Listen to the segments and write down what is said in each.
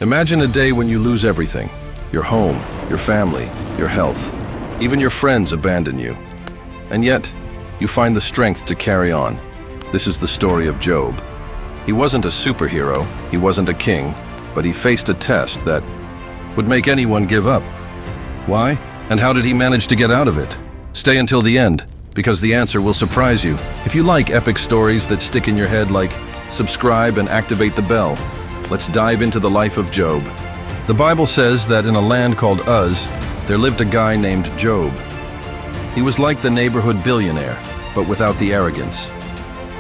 Imagine a day when you lose everything. Your home, your family, your health. Even your friends abandon you. And yet, you find the strength to carry on. This is the story of Job. He wasn't a superhero, he wasn't a king, but he faced a test that would make anyone give up. Why? And how did he manage to get out of it? Stay until the end, because the answer will surprise you. If you like epic stories that stick in your head, subscribe and activate the bell. Let's dive into the life of Job. The Bible says that in a land called Uz, there lived a guy named Job. He was like the neighborhood billionaire, but without the arrogance.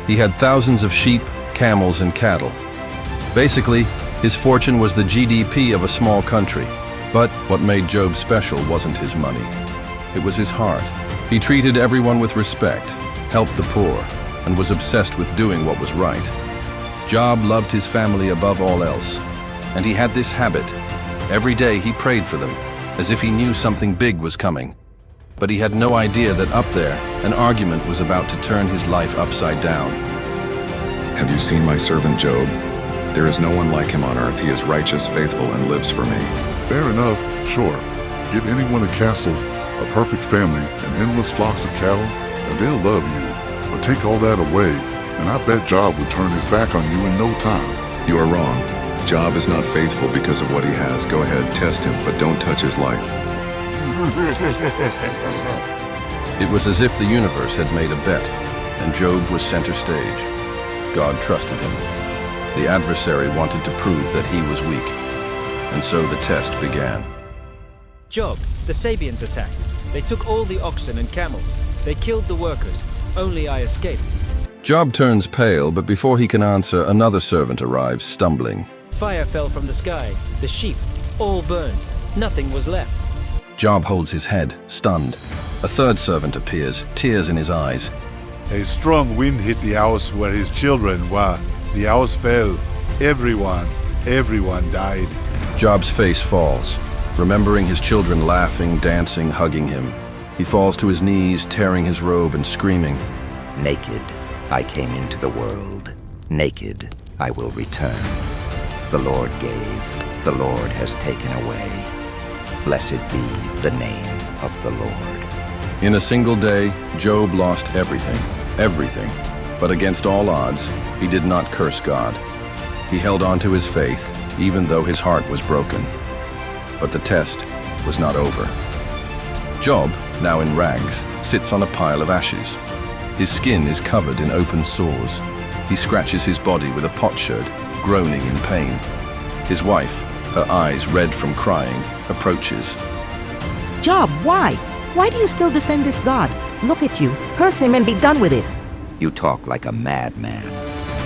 He had thousands of sheep, camels, and cattle. Basically, his fortune was the GDP of a small country. But what made Job special wasn't his money. It was his heart. He treated everyone with respect, helped the poor, and was obsessed with doing what was right. Job loved his family above all else, and he had this habit. Every day he prayed for them, as if he knew something big was coming. But he had no idea that up there, an argument was about to turn his life upside down. Have you seen my servant Job? There is no one like him on earth. He is righteous, faithful, and lives for me. Fair enough, sure. Give anyone a castle, a perfect family, and endless flocks of cattle, and they'll love you. But take all that away, and I bet Job would turn his back on you in no time. You are wrong. Job is not faithful because of what he has. Go ahead, test him, but don't touch his life. It was as if the universe had made a bet, and Job was center stage. God trusted him. The adversary wanted to prove that he was weak, and so the test began. Job, the Sabians attacked. They took all the oxen and camels. They killed the workers. Only I escaped. Job turns pale, but before he can answer, another servant arrives, stumbling. Fire fell from the sky. The sheep, all burned. Nothing was left. Job holds his head, stunned. A third servant appears, tears in his eyes. A strong wind hit the house where his children were. The house fell. Everyone died. Job's face falls, remembering his children laughing, dancing, hugging him. He falls to his knees, tearing his robe and screaming. Naked I came into the world. Naked I will return. The Lord gave, the Lord has taken away. Blessed be the name of the Lord. In a single day, Job lost everything. But against all odds, he did not curse God. He held on to his faith, even though his heart was broken. But the test was not over. Job, now in rags, sits on a pile of ashes. His skin is covered in open sores. He scratches his body with a potsherd, groaning in pain. His wife, her eyes red from crying, approaches. Job, why? Why do you still defend this God? Look at you. Curse him and be done with it. You talk like a madman.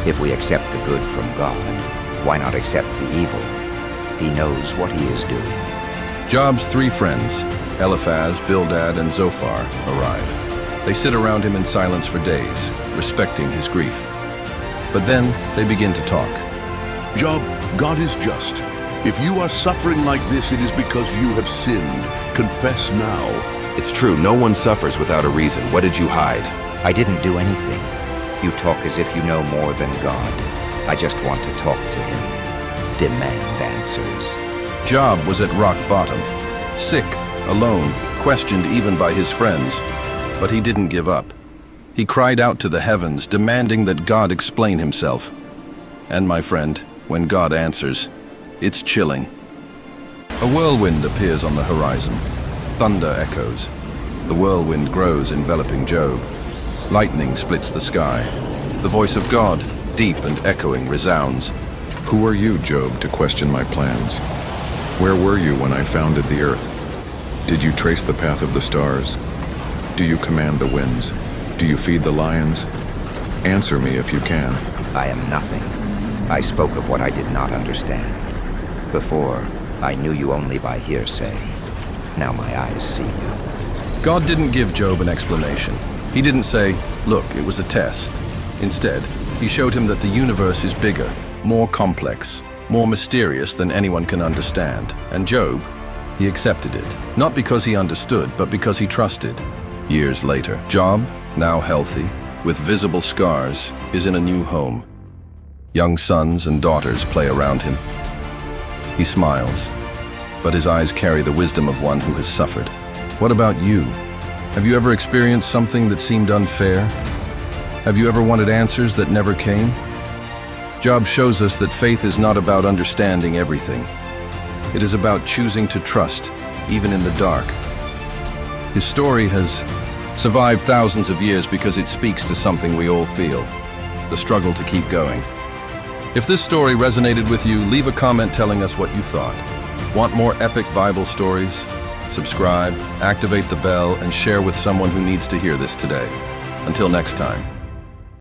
If we accept the good from God, why not accept the evil? He knows what he is doing. Job's three friends, Eliphaz, Bildad, and Zophar, arrive. They sit around him in silence for days, respecting his grief. But then they begin to talk. Job, God is just. If you are suffering like this, it is because you have sinned. Confess now. It's true, no one suffers without a reason. What did you hide? I didn't do anything. You talk as if you know more than God. I just want to talk to him. Demand answers. Job was at rock bottom, sick, alone, questioned even by his friends. But he didn't give up. He cried out to the heavens, demanding that God explain himself. And my friend, when God answers, it's chilling. A whirlwind appears on the horizon. Thunder echoes. The whirlwind grows, enveloping Job. Lightning splits the sky. The voice of God, deep and echoing, resounds. Who are you, Job, to question my plans? Where were you when I founded the earth? Did you trace the path of the stars? Do you command the winds? Do you feed the lions? Answer me if you can. I am nothing. I spoke of what I did not understand. Before, I knew you only by hearsay. Now my eyes see you. God didn't give Job an explanation. He didn't say, look, it was a test. Instead, he showed him that the universe is bigger, more complex, more mysterious than anyone can understand. And Job, he accepted it. Not because he understood, but because he trusted. Years later, Job, now healthy, with visible scars, is in a new home. Young sons and daughters play around him. He smiles, but his eyes carry the wisdom of one who has suffered. What about you? Have you ever experienced something that seemed unfair? Have you ever wanted answers that never came? Job shows us that faith is not about understanding everything. It is about choosing to trust, even in the dark. His story has survived thousands of years because it speaks to something we all feel, the struggle to keep going. If this story resonated with you, leave a comment telling us what you thought. Want more epic Bible stories? Subscribe, activate the bell, and share with someone who needs to hear this today. Until next time.